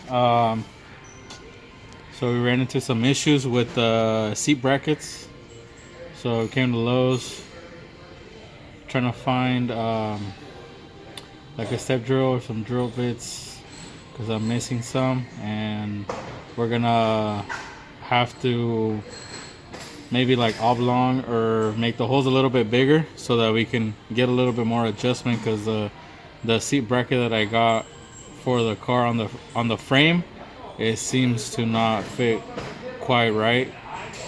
Um, so we ran into some issues with the seat brackets. So we came to Lowe's, trying to find like a step drill or some drill bits because I'm missing some, and we're gonna have to maybe like oblong or make the holes a little bit bigger so that we can get a little bit more adjustment, because the seat bracket that I got for the car on the frame, it seems to not fit quite right.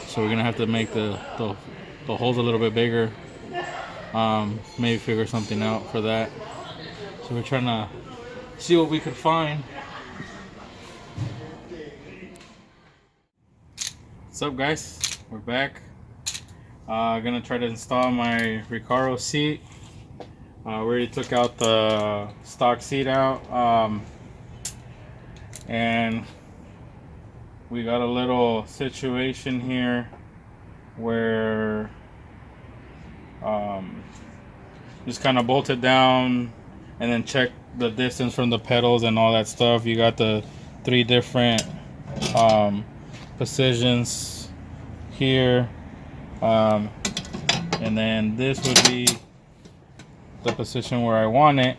So we're gonna have to make the holes a little bit bigger. Maybe figure something out for that. So we're trying to see what we could find. What's up, guys? We're back. Gonna try to install my Recaro seat. We already took out the stock seat out, and we got a little situation here where just kind of bolt it down and then check the distance from the pedals and all that stuff. You got the 3 different positions here, and then this would be the position where I want it,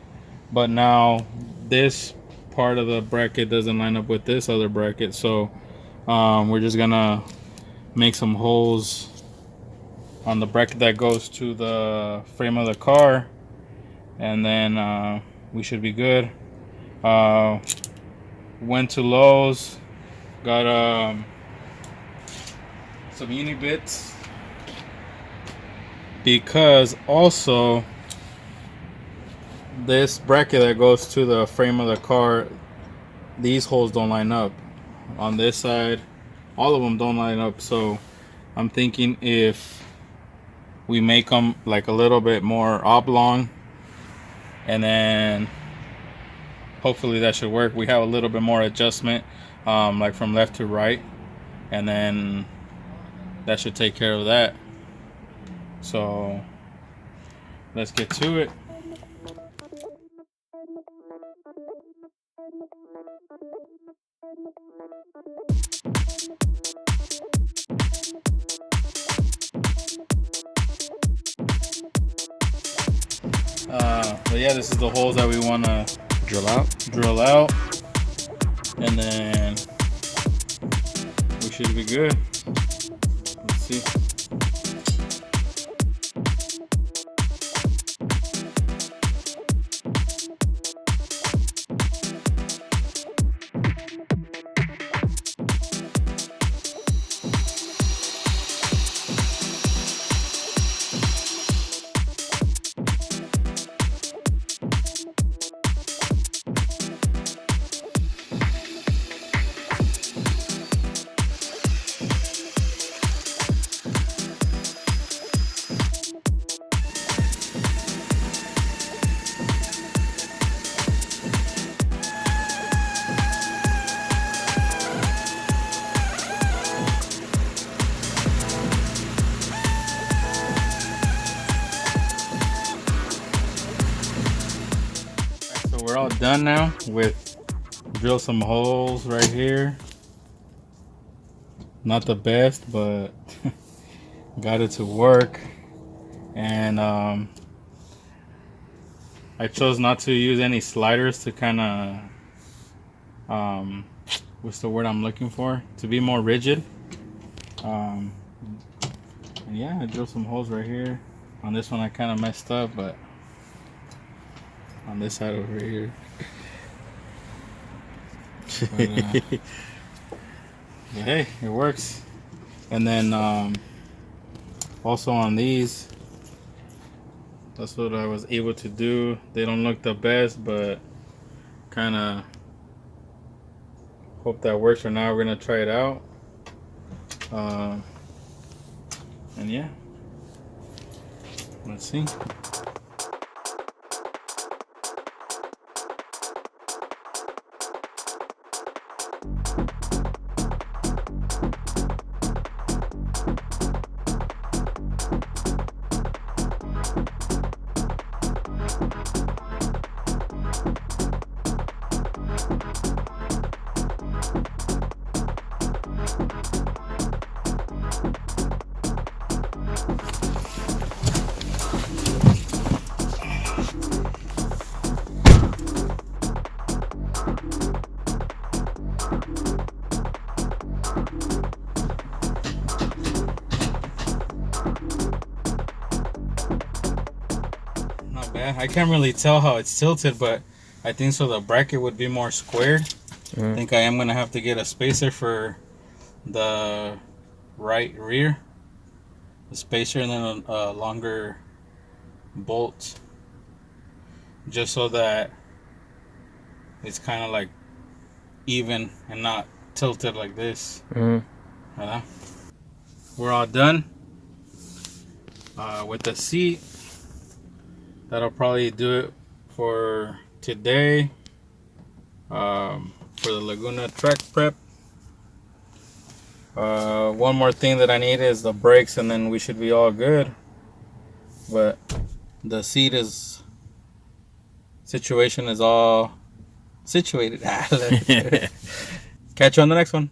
but now this part of the bracket doesn't line up with this other bracket, so we're just gonna make some holes on the bracket that goes to the frame of the car, and then we should be good. Went to Lowe's, got some uni bits, because also this bracket that goes to the frame of the car, these holes don't line up on this side. All of them don't line up, so I'm thinking if we make them like a little bit more oblong, and then hopefully that should work. We have a little bit more adjustment, like from left to right, and then that should take care of that. So let's get to it. But yeah, this is the holes that we want to drill out, and then we should be good. Let's see. So we're all done now with drill some holes right here. Not the best, but got it to work. And I chose not to use any sliders to kind of what's the word I'm looking for, to be more rigid. And yeah, I drilled some holes right here. On this one I kind of messed up, but on this side over here. But hey, it works. And then also on these, that's what I was able to do. They don't look the best, but kind of hope that works for now. We're gonna try it out. And yeah, let's see. Yeah, I can't really tell how it's tilted, but I think so the bracket would be more squared. I think I am going to have to get a spacer for the right rear. A spacer and then a longer bolt. Just so that it's kind of like even and not tilted like this. We're all done with the seat. That'll probably do it for today. For the Laguna track prep. One more thing that I need is the brakes, and then we should be all good. But the seat situation is all situated. Catch you on the next one.